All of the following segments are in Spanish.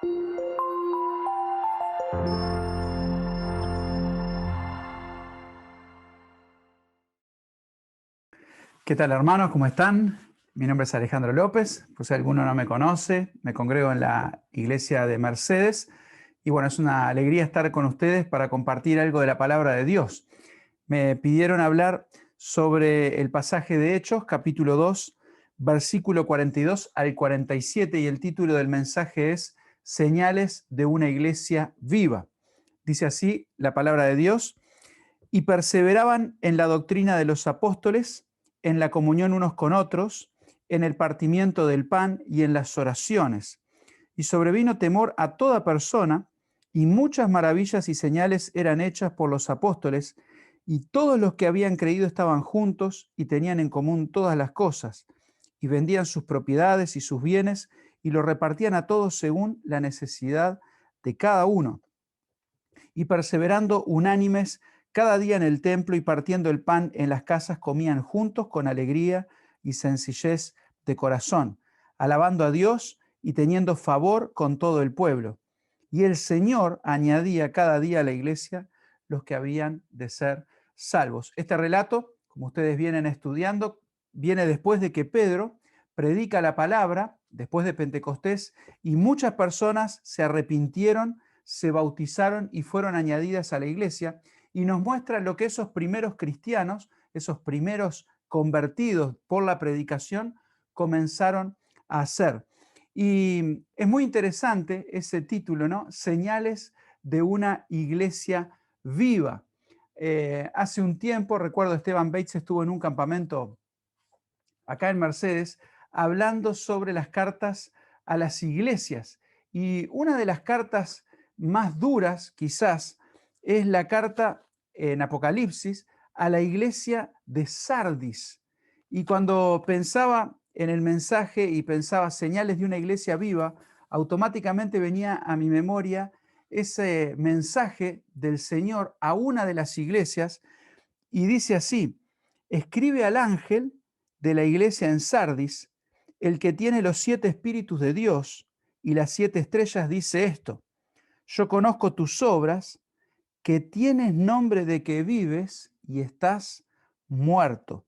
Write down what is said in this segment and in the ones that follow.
¿Qué tal, hermanos? ¿Cómo están? Mi nombre es Alejandro López, por si alguno no me conoce, me congrego en la iglesia de Mercedes y bueno, es una alegría estar con ustedes para compartir algo de la palabra de Dios. Me pidieron hablar sobre el pasaje de Hechos, capítulo 2, versículo 42 al 47, y el título del mensaje es Señales de una iglesia viva. Dice así la palabra de Dios: y perseveraban en la doctrina de los apóstoles, en la comunión unos con otros, en el partimiento del pan y en las oraciones. Y sobrevino temor a toda persona, y muchas maravillas y señales eran hechas por los apóstoles, y todos los que habían creído estaban juntos y tenían en común todas las cosas, y vendían sus propiedades y sus bienes, y lo repartían a todos según la necesidad de cada uno. Y perseverando unánimes cada día en el templo y partiendo el pan en las casas, comían juntos con alegría y sencillez de corazón, alabando a Dios y teniendo favor con todo el pueblo. Y el Señor añadía cada día a la iglesia los que habían de ser salvos. Este relato, como ustedes vienen estudiando, viene después de que Pedro predica la palabra, después de Pentecostés, y muchas personas se arrepintieron, se bautizaron y fueron añadidas a la iglesia, y nos muestra lo que esos primeros cristianos, esos primeros convertidos por la predicación, comenzaron a hacer. Y es muy interesante ese título, ¿no? Señales de una iglesia viva. Hace un tiempo, recuerdo, Esteban Bates estuvo en un campamento acá en Mercedes hablando sobre las cartas a las iglesias. Y una de las cartas más duras, quizás, es la carta en Apocalipsis a la iglesia de Sardis. Y cuando pensaba en el mensaje y pensaba señales de una iglesia viva, automáticamente venía a mi memoria ese mensaje del Señor a una de las iglesias y dice así: escribe al ángel de la iglesia en Sardis, el que tiene los 7 espíritus de Dios y las 7 estrellas, dice esto: yo conozco tus obras, que tienes nombre de que vives y estás muerto.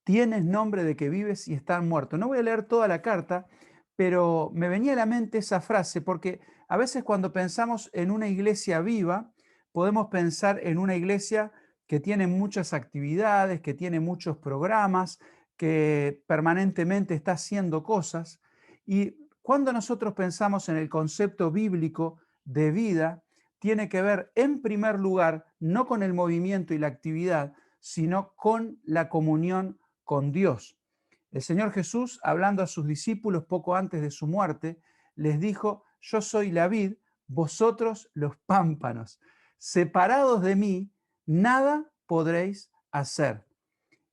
Tienes nombre de que vives y estás muerto. No voy a leer toda la carta, pero me venía a la mente esa frase, porque a veces cuando pensamos en una iglesia viva, podemos pensar en una iglesia que tiene muchas actividades, que tiene muchos programas, que permanentemente está haciendo cosas. Y cuando nosotros pensamos en el concepto bíblico de vida, tiene que ver en primer lugar no con el movimiento y la actividad, sino con la comunión con Dios. El Señor Jesús, hablando a sus discípulos poco antes de su muerte, les dijo: yo soy la vid, vosotros los pámpanos. Separados de mí, nada podréis hacer.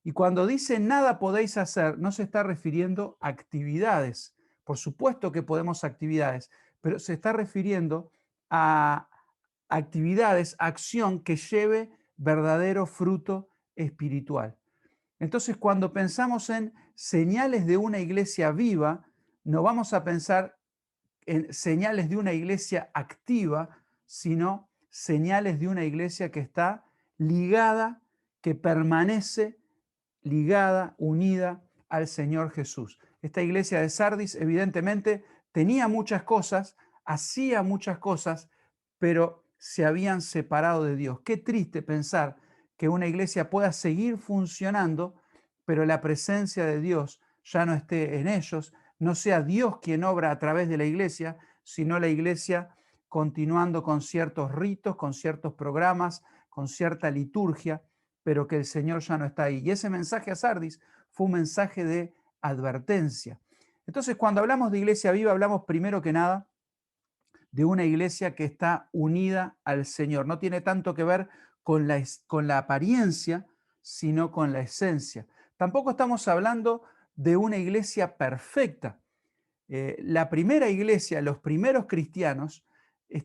Y cuando dice nada podéis hacer, no se está refiriendo a actividades. Por supuesto que podemos actividades, pero se está refiriendo a actividades, acción que lleve verdadero fruto espiritual. Entonces, cuando pensamos en señales de una iglesia viva, no vamos a pensar en señales de una iglesia activa, sino señales de una iglesia que está ligada, que permanece ligada, unida al Señor Jesús. Esta iglesia de Sardis evidentemente tenía muchas cosas, hacía muchas cosas, pero se habían separado de Dios. Qué triste pensar que una iglesia pueda seguir funcionando, pero la presencia de Dios ya no esté en ellos, no sea Dios quien obra a través de la iglesia, sino la iglesia continuando con ciertos ritos, con ciertos programas, con cierta liturgia, pero que el Señor ya no está ahí. Y ese mensaje a Sardis fue un mensaje de advertencia. Entonces, cuando hablamos de iglesia viva, hablamos primero que nada de una iglesia que está unida al Señor. No tiene tanto que ver con la apariencia, sino con la esencia. Tampoco estamos hablando de una iglesia perfecta. La primera iglesia, los primeros cristianos,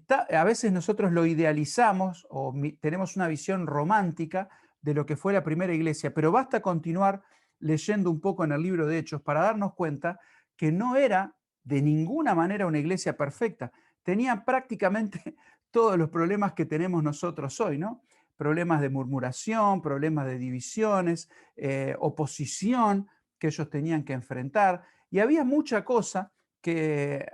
a veces nosotros lo idealizamos o tenemos una visión romántica de lo que fue la primera iglesia, pero basta continuar leyendo un poco en el libro de Hechos para darnos cuenta que no era de ninguna manera una iglesia perfecta. Tenía prácticamente todos los problemas que tenemos nosotros hoy, ¿no? Problemas de murmuración, problemas de divisiones, oposición que ellos tenían que enfrentar. Y había mucha cosa que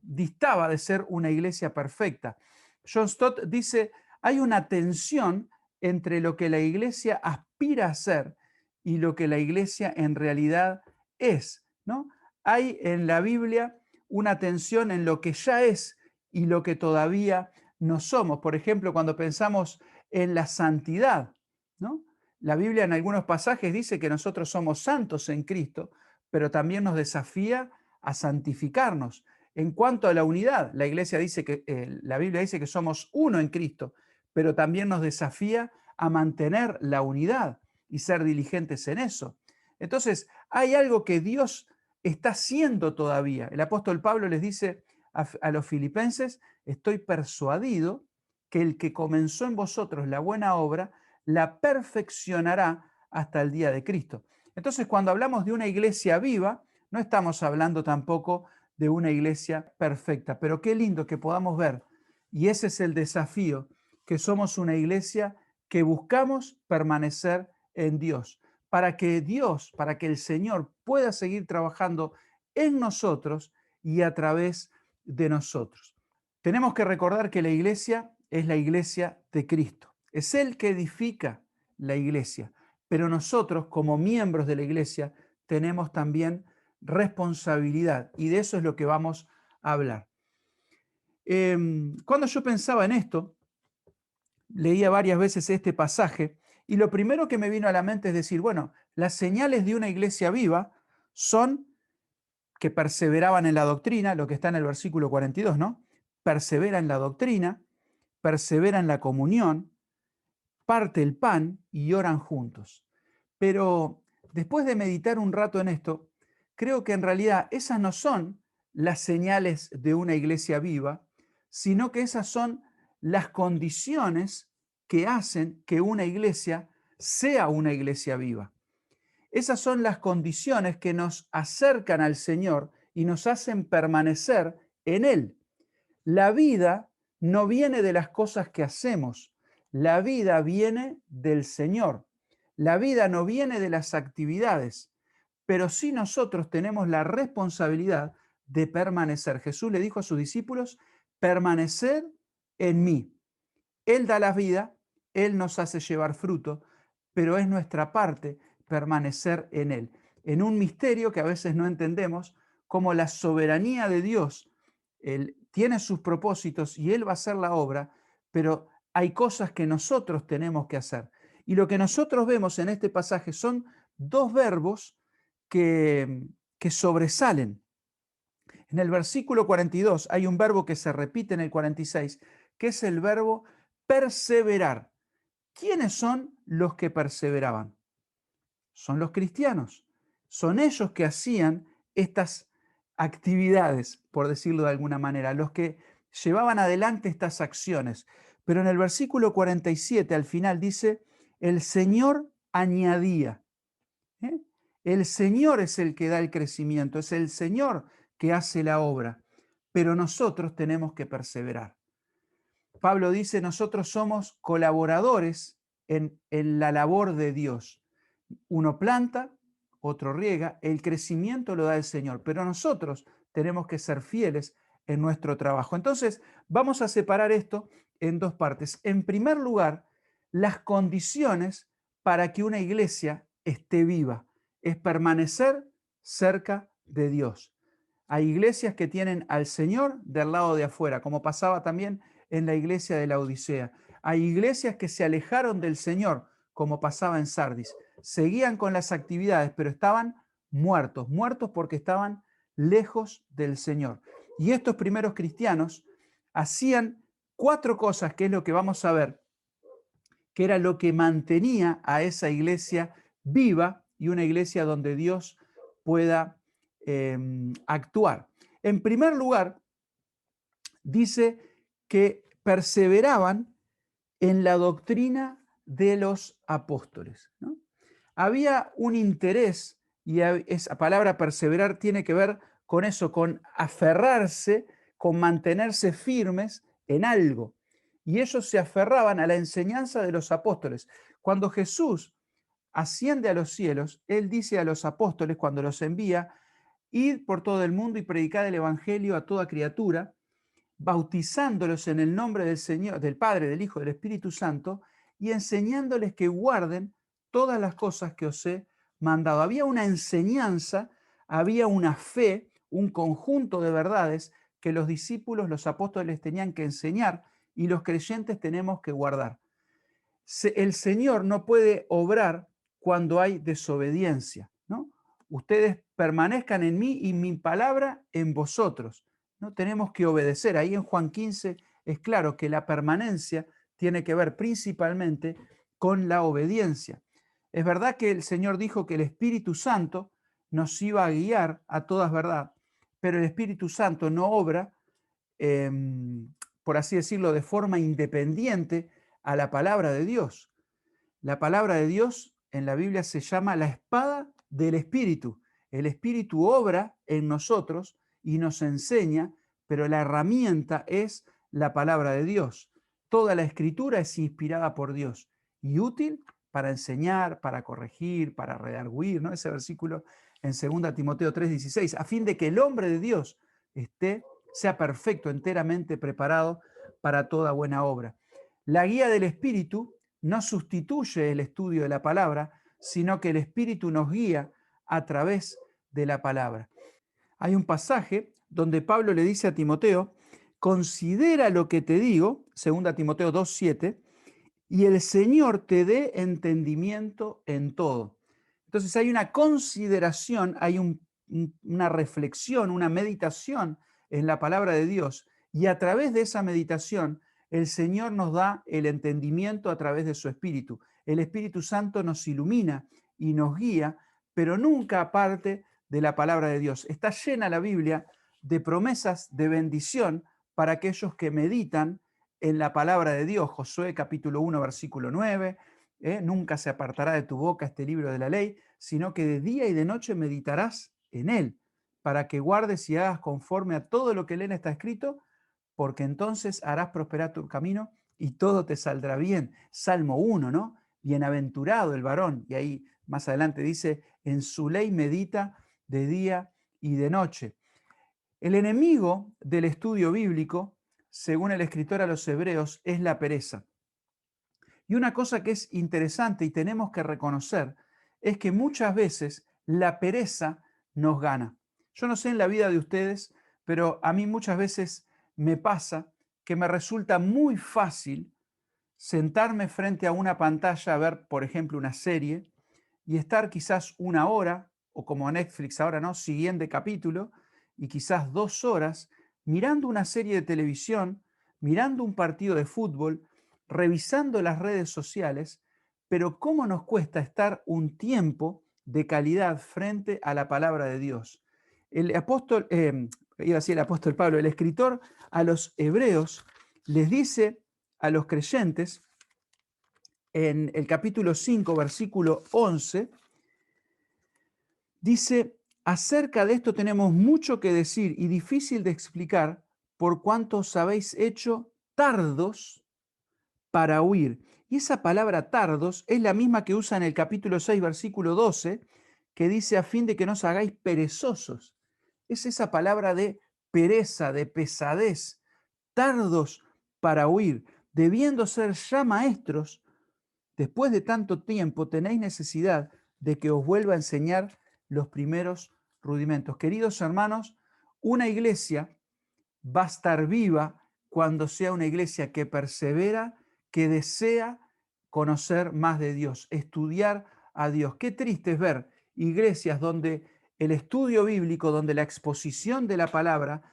distaba de ser una iglesia perfecta. John Stott dice, hay una tensión entre lo que la iglesia aspira a ser y lo que la iglesia en realidad es, ¿no? Hay en la Biblia una tensión en lo que ya es y lo que todavía no somos. Por ejemplo, cuando pensamos en la santidad, ¿no? La Biblia en algunos pasajes dice que nosotros somos santos en Cristo, pero también nos desafía a santificarnos. En cuanto a la unidad, la iglesia dice que la Biblia dice que somos uno en Cristo, pero también nos desafía a mantener la unidad y ser diligentes en eso. Entonces, hay algo que Dios está haciendo todavía. El apóstol Pablo les dice a los filipenses, estoy persuadido que el que comenzó en vosotros la buena obra, la perfeccionará hasta el día de Cristo. Entonces, cuando hablamos de una iglesia viva, no estamos hablando tampoco de una iglesia perfecta, pero qué lindo que podamos ver, y ese es el desafío, que somos una iglesia que buscamos permanecer en Dios, para que el Señor pueda seguir trabajando en nosotros y a través de nosotros. Tenemos que recordar que la iglesia es la iglesia de Cristo. Es Él que edifica la iglesia, pero nosotros como miembros de la iglesia tenemos también responsabilidad y de eso es lo que vamos a hablar. Cuando yo pensaba en esto, leía varias veces este pasaje y lo primero que me vino a la mente es decir, bueno, las señales de una iglesia viva son que perseveraban en la doctrina, lo que está en el versículo 42, ¿no? Persevera en la doctrina, persevera en la comunión, parte el pan y oran juntos. Pero después de meditar un rato en esto, creo que en realidad esas no son las señales de una iglesia viva, sino que esas son las condiciones que hacen que una iglesia sea una iglesia viva. Esas son las condiciones que nos acercan al Señor y nos hacen permanecer en Él. La vida no viene de las cosas que hacemos, la vida viene del Señor. La vida no viene de las actividades, pero sí nosotros tenemos la responsabilidad de permanecer. Jesús le dijo a sus discípulos, permanecer en mí. Él da la vida, Él nos hace llevar fruto, pero es nuestra parte permanecer en Él. En un misterio que a veces no entendemos, como la soberanía de Dios, Él tiene sus propósitos y Él va a hacer la obra, pero hay cosas que nosotros tenemos que hacer. Y lo que nosotros vemos en este pasaje son dos verbos que sobresalen. En el versículo 42 hay un verbo que se repite en el 46, que es el verbo perseverar. ¿Quiénes son los que perseveraban? Son los cristianos. Son ellos que hacían estas actividades, por decirlo de alguna manera, los que llevaban adelante estas acciones. Pero en el versículo 47 al final dice, el Señor añadía. ¿eh? El Señor es el que da el crecimiento, es el Señor que hace la obra, pero nosotros tenemos que perseverar. Pablo dice, nosotros somos colaboradores en la labor de Dios. Uno planta, otro riega, el crecimiento lo da el Señor, pero nosotros tenemos que ser fieles en nuestro trabajo. Entonces, vamos a separar esto en dos partes. En primer lugar, las condiciones para que una iglesia esté viva es permanecer cerca de Dios. Hay iglesias que tienen al Señor del lado de afuera, como pasaba también en la iglesia de la Odisea. Hay iglesias que se alejaron del Señor, como pasaba en Sardis. Seguían con las actividades, pero estaban muertos, muertos porque estaban lejos del Señor. Y estos primeros cristianos hacían cuatro cosas, que es lo que vamos a ver, que era lo que mantenía a esa iglesia viva y una iglesia donde Dios pueda actuar. En primer lugar, dice que perseveraban en la doctrina de los apóstoles, ¿no? Había un interés, y esa palabra perseverar tiene que ver con eso, con aferrarse, con mantenerse firmes en algo. Y ellos se aferraban a la enseñanza de los apóstoles. Cuando Jesús asciende a los cielos, Él dice a los apóstoles, cuando los envía, id por todo el mundo y predicad el evangelio a toda criatura, bautizándolos en el nombre del Señor, del Padre, del Hijo, del Espíritu Santo, y enseñándoles que guarden todas las cosas que os he mandado. Había una enseñanza, había una fe, un conjunto de verdades que los discípulos, los apóstoles tenían que enseñar y los creyentes tenemos que guardar. El Señor no puede obrar cuando hay desobediencia, ¿no? Ustedes permanezcan en mí y mi palabra en vosotros, ¿no? Tenemos que obedecer. Ahí en Juan 15 es claro que la permanencia tiene que ver principalmente con la obediencia. Es verdad que el Señor dijo que el Espíritu Santo nos iba a guiar a todas verdad, pero el Espíritu Santo no obra, por así decirlo, de forma independiente a la palabra de Dios. La palabra de Dios en la Biblia se llama la espada del Espíritu. El Espíritu obra en nosotros y nos enseña, pero la herramienta es la palabra de Dios. Toda la escritura es inspirada por Dios y útil para enseñar, para corregir, para redarguir, ¿no? Ese versículo en 2 Timoteo 3:16, a fin de que el hombre de Dios sea perfecto, enteramente preparado para toda buena obra. La guía del Espíritu no sustituye el estudio de la palabra, sino que el Espíritu nos guía a través de la palabra. Hay un pasaje donde Pablo le dice a Timoteo, considera lo que te digo, 2 Timoteo 2:7, y el Señor te dé entendimiento en todo. Entonces hay una consideración, hay una reflexión, una meditación en la palabra de Dios, y a través de esa meditación el Señor nos da el entendimiento a través de su Espíritu. El Espíritu Santo nos ilumina y nos guía, pero nunca aparte de la palabra de Dios. Está llena la Biblia de promesas de bendición para aquellos que meditan en la palabra de Dios. Josué capítulo 1, versículo 9, nunca se apartará de tu boca este libro de la ley, sino que de día y de noche meditarás en él, para que guardes y hagas conforme a todo lo que en está escrito, porque entonces harás prosperar tu camino y todo te saldrá bien. Salmo 1, ¿no? Bienaventurado el varón. Y ahí más adelante dice, en su ley medita de día y de noche. El enemigo del estudio bíblico, según el escritor a los Hebreos, es la pereza. Y una cosa que es interesante y tenemos que reconocer es que muchas veces la pereza nos gana. Yo no sé en la vida de ustedes, pero a mí muchas veces me pasa que me resulta muy fácil sentarme frente a una pantalla a ver, por ejemplo, una serie y estar quizás una hora, o como Netflix ahora, ¿no? Siguiente capítulo, y quizás 2 horas mirando una serie de televisión, mirando un partido de fútbol, revisando las redes sociales, pero ¿cómo nos cuesta estar un tiempo de calidad frente a la palabra de Dios? El apóstol, iba a decir el apóstol Pablo, el escritor a los hebreos les dice a los creyentes en el capítulo 5, versículo 11, dice, acerca de esto tenemos mucho que decir y difícil de explicar por cuanto os habéis hecho tardos para huir. Y esa palabra tardos es la misma que usa en el capítulo 6, versículo 12, que dice a fin de que no os hagáis perezosos. Es esa palabra de pereza, de pesadez, tardos para huir, debiendo ser ya maestros. Después de tanto tiempo tenéis necesidad de que os vuelva a enseñar los primeros rudimentos. Queridos hermanos, una iglesia va a estar viva cuando sea una iglesia que persevera, que desea conocer más de Dios, estudiar a Dios. Qué triste es ver iglesias donde el estudio bíblico, donde la exposición de la palabra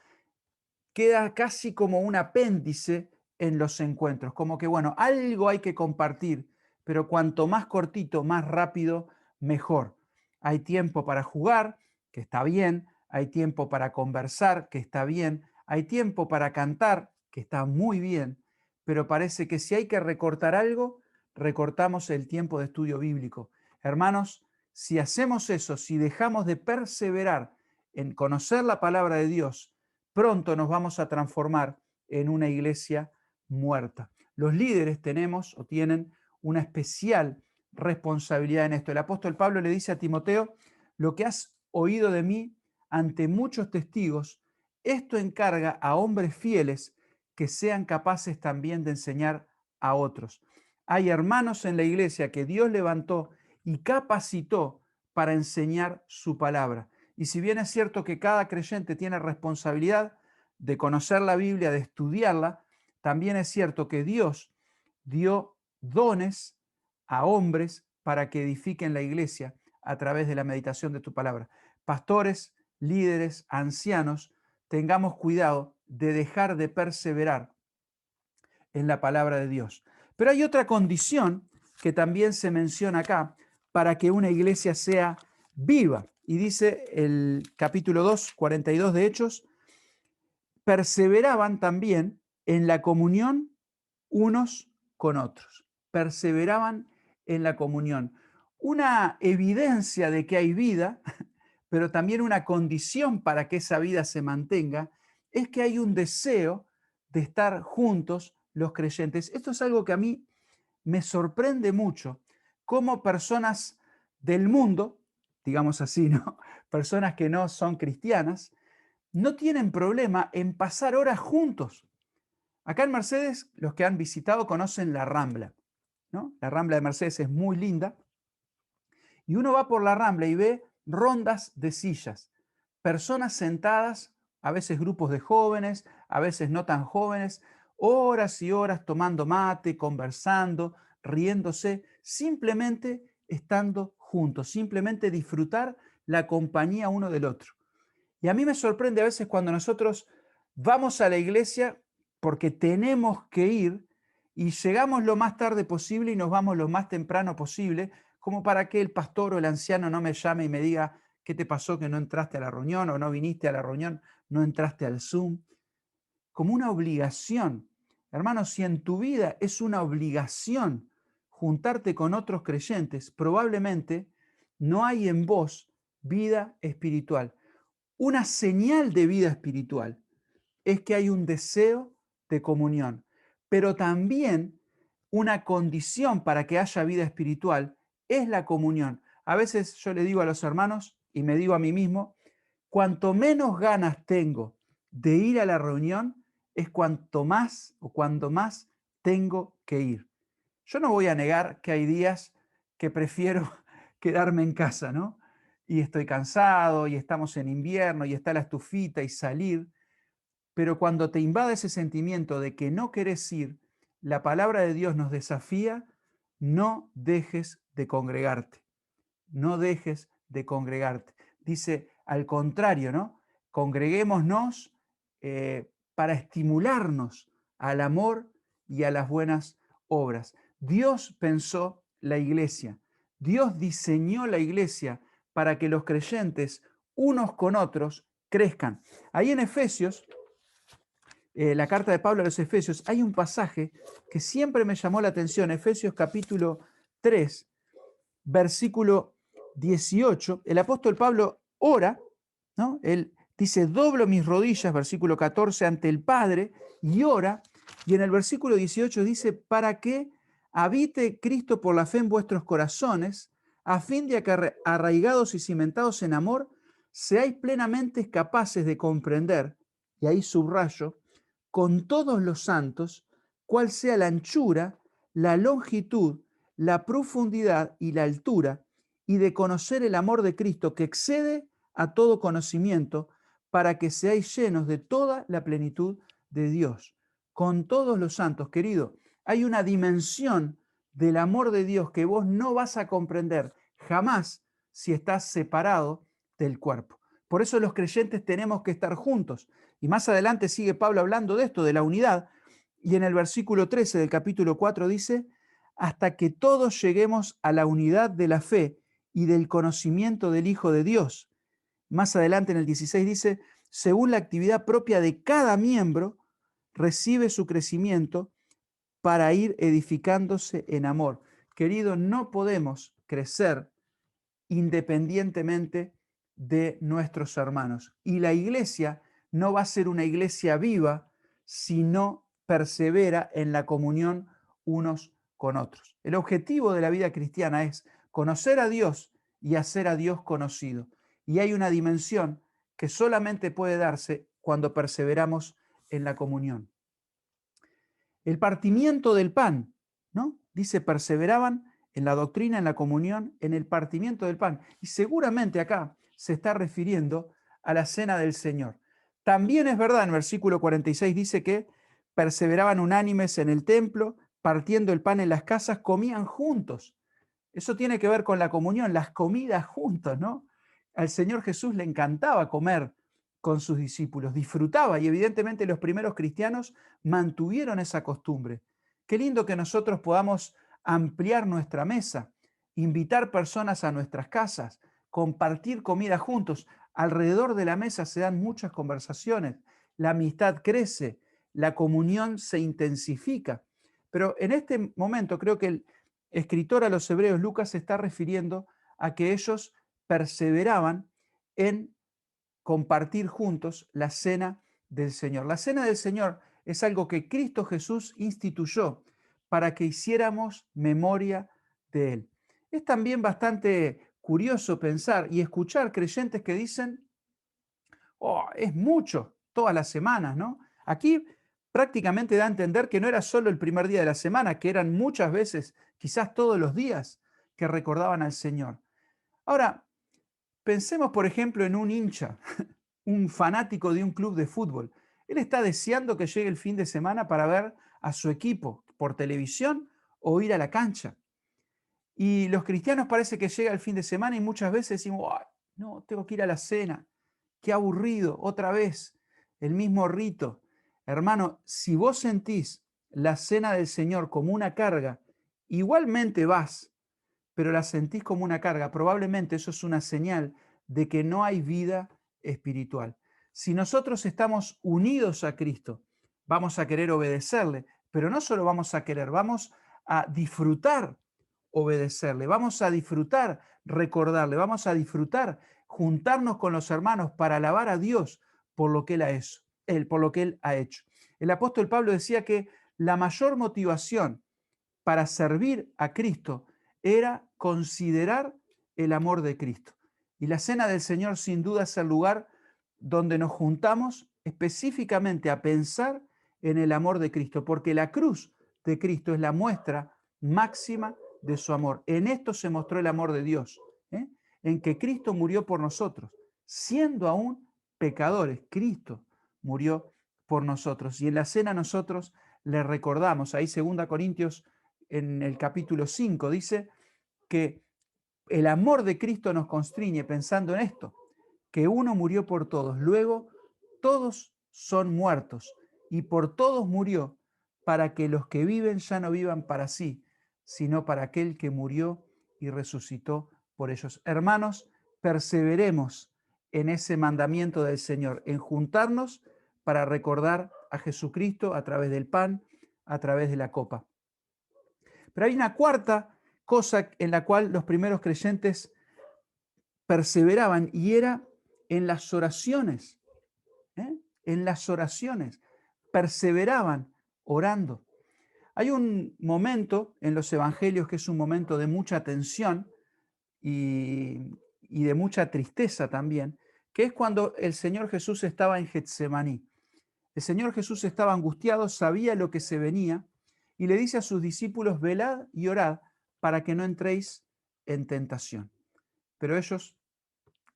queda casi como un apéndice en los encuentros, como que, bueno, algo hay que compartir, pero cuanto más cortito, más rápido, mejor. Hay tiempo para jugar, que está bien, hay tiempo para conversar, que está bien, hay tiempo para cantar, que está muy bien, pero parece que si hay que recortar algo, recortamos el tiempo de estudio bíblico. Hermanos, si hacemos eso, si dejamos de perseverar en conocer la palabra de Dios, pronto nos vamos a transformar en una iglesia muerta. Los líderes tenemos o tienen una especial responsabilidad en esto. El apóstol Pablo le dice a Timoteo, lo que has oído de mí ante muchos testigos, esto encarga a hombres fieles que sean capaces también de enseñar a otros. Hay hermanos en la iglesia que Dios levantó y capacitó para enseñar su palabra. Y si bien es cierto que cada creyente tiene responsabilidad de conocer la Biblia, de estudiarla, también es cierto que Dios dio dones a hombres para que edifiquen la iglesia a través de la meditación de tu palabra. Pastores, líderes, ancianos, tengamos cuidado de dejar de perseverar en la palabra de Dios. Pero hay otra condición que también se menciona acá para que una iglesia sea viva. Y dice el capítulo 2, 42 de Hechos, perseveraban también en la comunión unos con otros. Perseveraban en la comunión. Una evidencia de que hay vida, pero también una condición para que esa vida se mantenga, es que hay un deseo de estar juntos los creyentes. Esto es algo que a mí me sorprende mucho, cómo personas del mundo, digamos así, ¿no? Personas que no son cristianas, no tienen problema en pasar horas juntos. Acá en Mercedes, los que han visitado conocen la Rambla, ¿no? La Rambla de Mercedes es muy linda y uno va por la Rambla y ve rondas de sillas, personas sentadas, a veces grupos de jóvenes, a veces no tan jóvenes, horas y horas tomando mate, conversando, riéndose, simplemente estando juntos, simplemente disfrutar la compañía uno del otro. Y a mí me sorprende a veces cuando nosotros vamos a la iglesia porque tenemos que ir y llegamos lo más tarde posible y nos vamos lo más temprano posible, como para que el pastor o el anciano no me llame y me diga, ¿qué te pasó que no entraste a la reunión o no viniste a la reunión, no entraste al Zoom? Como una obligación. Hermanos, si en tu vida es una obligación juntarte con otros creyentes, probablemente no hay en vos vida espiritual. Una señal de vida espiritual es que hay un deseo de comunión, pero también una condición para que haya vida espiritual es la comunión. A veces yo le digo a los hermanos y me digo a mí mismo, cuanto menos ganas tengo de ir a la reunión, es cuanto más o cuando más tengo que ir. Yo no voy a negar que hay días que prefiero quedarme en casa, ¿no? Y estoy cansado y estamos en invierno y está la estufita y salir, pero cuando te invade ese sentimiento de que no querés ir, la palabra de Dios nos desafía, no dejes de congregarte, no dejes de congregarte. Dice, al contrario, ¿no? Congreguémonos para estimularnos al amor y a las buenas obras. Dios pensó la iglesia, Dios diseñó la iglesia para que los creyentes unos con otros crezcan. Ahí en Efesios, la carta de Pablo a los Efesios, hay un pasaje que siempre me llamó la atención, Efesios capítulo 3, versículo 18, el apóstol Pablo ora, ¿no? Él dice, doblo mis rodillas, versículo 14, ante el Padre, y ora, y en el versículo 18 dice, para que habite Cristo por la fe en vuestros corazones, a fin de que arraigados y cimentados en amor, seáis plenamente capaces de comprender, y ahí subrayo, con todos los santos, cuál sea la anchura, la longitud, la profundidad y la altura, y de conocer el amor de Cristo que excede a todo conocimiento, para que seáis llenos de toda la plenitud de Dios. Con todos los santos, querido, hay una dimensión del amor de Dios que vos no vas a comprender jamás si estás separado del cuerpo. Por eso los creyentes tenemos que estar juntos. Y más adelante sigue Pablo hablando de esto, de la unidad, y en el versículo 13 del capítulo 4 dice, hasta que todos lleguemos a la unidad de la fe y del conocimiento del Hijo de Dios. Más adelante en el 16 dice, según la actividad propia de cada miembro, recibe su crecimiento para ir edificándose en amor. Querido, no podemos crecer independientemente de nuestros hermanos. Y la iglesia no va a ser una iglesia viva si no persevera en la comunión unos con otros. El objetivo de la vida cristiana es conocer a Dios y hacer a Dios conocido. Y hay una dimensión que solamente puede darse cuando perseveramos en la comunión. El partimiento del pan, ¿no? Dice, perseveraban en la doctrina, en la comunión, en el partimiento del pan. Y seguramente acá se está refiriendo a la cena del Señor. También es verdad, en el versículo 46 dice que perseveraban unánimes en el templo, partiendo el pan en las casas, comían juntos. Eso tiene que ver con la comunión, las comidas juntos, ¿no? Al Señor Jesús le encantaba comer con sus discípulos, disfrutaba y evidentemente los primeros cristianos mantuvieron esa costumbre. Qué lindo que nosotros podamos ampliar nuestra mesa, invitar personas a nuestras casas, compartir comida juntos. Alrededor de la mesa se dan muchas conversaciones, la amistad crece, la comunión se intensifica. Pero en este momento creo que el escritor a los hebreos, Lucas, se está refiriendo a que ellos perseveraban en compartir juntos la cena del Señor. La cena del Señor es algo que Cristo Jesús instituyó para que hiciéramos memoria de Él. Es también bastante curioso pensar y escuchar creyentes que dicen, oh, es mucho, todas las semanas, ¿no? Aquí prácticamente da a entender que no era solo el primer día de la semana, que eran muchas veces, quizás todos los días, que recordaban al Señor. Ahora, pensemos, por ejemplo, en un hincha, un fanático de un club de fútbol. Él está deseando que llegue el fin de semana para ver a su equipo por televisión o ir a la cancha. Y los cristianos parece que llega el fin de semana y muchas veces decimos, "Ay, no, tengo que ir a la cena, qué aburrido, otra vez, el mismo rito". Hermano, si vos sentís la cena del Señor como una carga, igualmente vas, pero la sentís como una carga, probablemente eso es una señal de que no hay vida espiritual. Si nosotros estamos unidos a Cristo, vamos a querer obedecerle, pero no solo vamos a querer, vamos a disfrutar obedecerle, vamos a disfrutar recordarle, vamos a disfrutar juntarnos con los hermanos para alabar a Dios por lo que por lo que Él ha hecho. El apóstol Pablo decía que la mayor motivación para servir a Cristo era considerar el amor de Cristo. Y la cena del Señor sin duda es el lugar donde nos juntamos específicamente a pensar en el amor de Cristo, porque la cruz de Cristo es la muestra máxima de su amor. En esto se mostró el amor de Dios, ¿eh? En que Cristo murió por nosotros, siendo aún pecadores. Cristo murió por nosotros. Y en la cena nosotros le recordamos, ahí 2 Corintios en el capítulo 5 dice que el amor de Cristo nos constriñe pensando en esto, que uno murió por todos, luego todos son muertos y por todos murió para que los que viven ya no vivan para sí, sino para aquel que murió y resucitó por ellos. Hermanos, perseveremos en ese mandamiento del Señor, en juntarnos para recordar a Jesucristo a través del pan, a través de la copa. Pero hay una cuarta cosa en la cual los primeros creyentes perseveraban y era en las oraciones. En las oraciones. Perseveraban orando. Hay un momento en los evangelios que es un momento de mucha tensión y de mucha tristeza también, que es cuando el Señor Jesús estaba en Getsemaní. El Señor Jesús estaba angustiado, sabía lo que se venía y le dice a sus discípulos, velad y orad para que no entréis en tentación. Pero ellos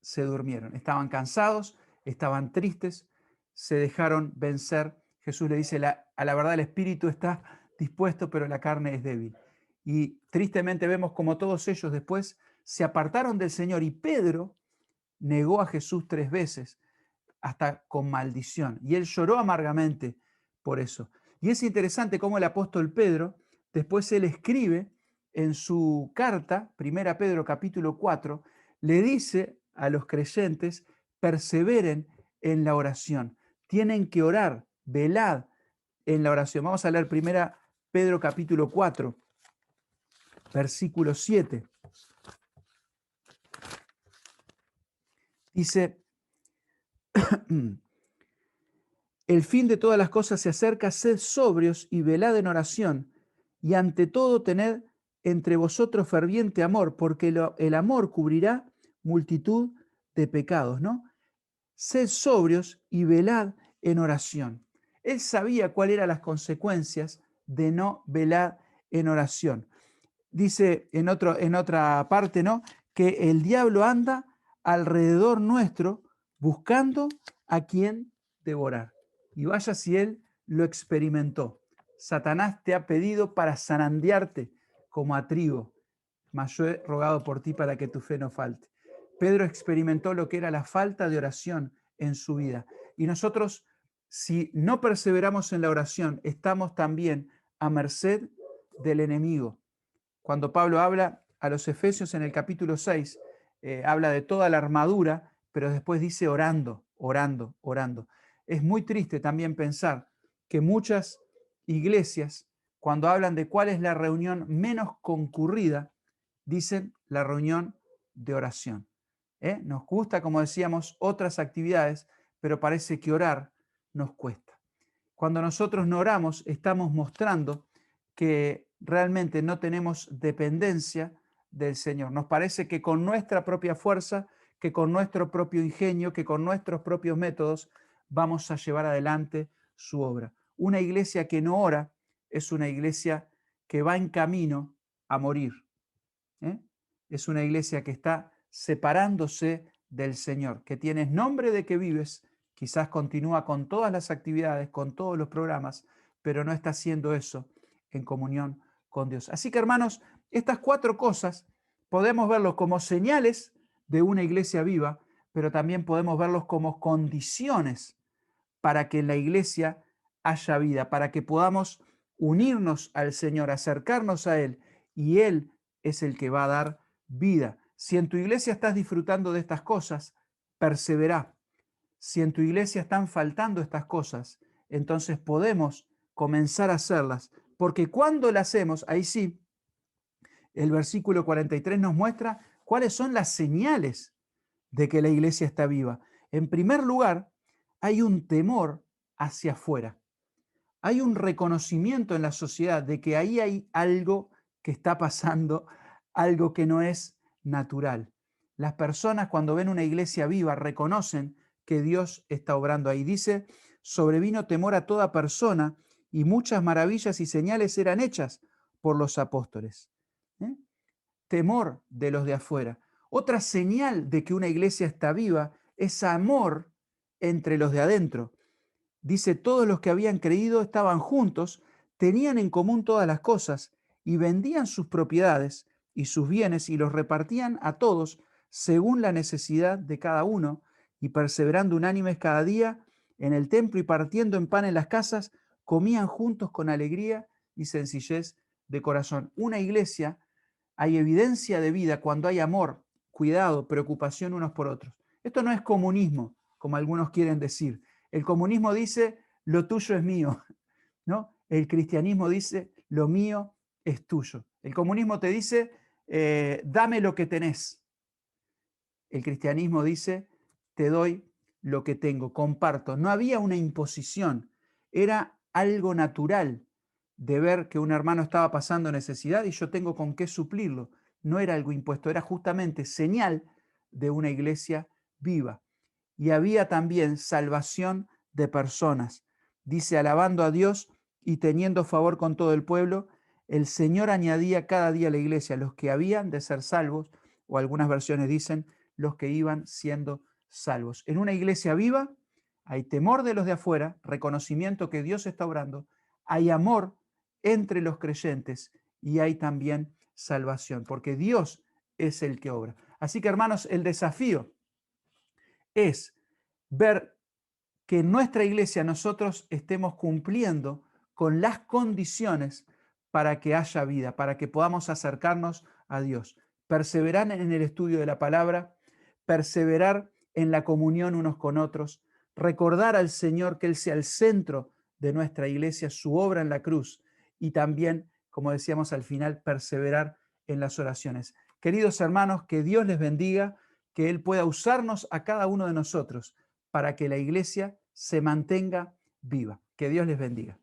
se durmieron, estaban cansados, estaban tristes, se dejaron vencer. Jesús le dice, a la verdad el espíritu está dispuesto, pero la carne es débil. Y tristemente vemos como todos ellos después se apartaron del Señor y Pedro negó a Jesús 3 veces, hasta con maldición. Y él lloró amargamente por eso. Y es interesante cómo el apóstol Pedro, después él escribe en su carta, 1 Pedro capítulo 4, le dice a los creyentes, perseveren en la oración. Tienen que orar, velad en la oración. Vamos a leer 1 Pedro capítulo 4, versículo 7. Dice, el fin de todas las cosas se acerca, sed sobrios y velad en oración, y ante todo tened entre vosotros ferviente amor, porque el amor cubrirá multitud de pecados, ¿no? Sed sobrios y velad en oración. Él sabía cuáles eran las consecuencias de no velar en oración. Dice en otra parte, ¿no? Que el diablo anda alrededor nuestro buscando a quien devorar. Y vaya si él lo experimentó. Satanás te ha pedido para zarandearte como a trigo, mas yo he rogado por ti para que tu fe no falte. Pedro experimentó lo que era la falta de oración en su vida. Y nosotros, si no perseveramos en la oración, estamos también a merced del enemigo. Cuando Pablo habla a los Efesios en el capítulo 6, habla de toda la armadura, pero después dice orando, orando, orando. Es muy triste también pensar que muchas iglesias, cuando hablan de cuál es la reunión menos concurrida, dicen la reunión de oración. Nos gusta, como decíamos, otras actividades, pero parece que orar nos cuesta. Cuando nosotros no oramos, estamos mostrando que realmente no tenemos dependencia del Señor. Nos parece que con nuestra propia fuerza, que con nuestro propio ingenio, que con nuestros propios métodos vamos a llevar adelante su obra. Una iglesia que no ora es una iglesia que va en camino a morir. Es una iglesia que está separándose del Señor, que tienes nombre de que vives, quizás continúa con todas las actividades, con todos los programas, pero no está haciendo eso en comunión con Dios. Así que, hermanos, estas 4 cosas podemos verlos como señales de una iglesia viva, pero también podemos verlos como condiciones para que en la iglesia haya vida, para que podamos unirnos al Señor, acercarnos a Él, y Él es el que va a dar vida. Si en tu iglesia estás disfrutando de estas cosas, persevera. Si en tu iglesia están faltando estas cosas, entonces podemos comenzar a hacerlas, porque cuando las hacemos, ahí sí, el versículo 43 nos muestra cuáles son las señales de que la iglesia está viva. En primer lugar, hay un temor hacia afuera. Hay un reconocimiento en la sociedad de que ahí hay algo que está pasando, algo que no es natural. Las personas cuando ven una iglesia viva reconocen que Dios está obrando ahí. Dice, sobrevino temor a toda persona y muchas maravillas y señales eran hechas por los apóstoles. ¿Eh? Temor de los de afuera. Otra señal de que una iglesia está viva es amor entre los de adentro. Dice, todos los que habían creído estaban juntos, tenían en común todas las cosas y vendían sus propiedades y sus bienes y los repartían a todos según la necesidad de cada uno, y perseverando unánimes cada día en el templo y partiendo en pan en las casas, comían juntos con alegría y sencillez de corazón. Una iglesia, hay evidencia de vida cuando hay amor, cuidado, preocupación unos por otros. Esto no es comunismo, como algunos quieren decir. El comunismo dice, lo tuyo es mío, ¿no? El cristianismo dice, lo mío es tuyo. El comunismo te dice, dame lo que tenés. El cristianismo dice, te doy lo que tengo, comparto. No había una imposición, era algo natural de ver que un hermano estaba pasando necesidad y yo tengo con qué suplirlo. No era algo impuesto, era justamente señal de una iglesia viva. Y había también salvación de personas. Dice, alabando a Dios y teniendo favor con todo el pueblo, el Señor añadía cada día a la iglesia los que habían de ser salvos, o algunas versiones dicen los que iban siendo salvos. En una iglesia viva hay temor de los de afuera, reconocimiento que Dios está obrando, hay amor entre los creyentes y hay también salvación, porque Dios es el que obra. Así que, hermanos, el desafío es ver que en nuestra iglesia nosotros estemos cumpliendo con las condiciones para que haya vida, para que podamos acercarnos a Dios. Perseverar en el estudio de la palabra, perseverar en la comunión unos con otros, recordar al Señor que Él sea el centro de nuestra iglesia, su obra en la cruz, y también, como decíamos al final, perseverar en las oraciones. Queridos hermanos, que Dios les bendiga, que Él pueda usarnos a cada uno de nosotros para que la iglesia se mantenga viva. Que Dios les bendiga.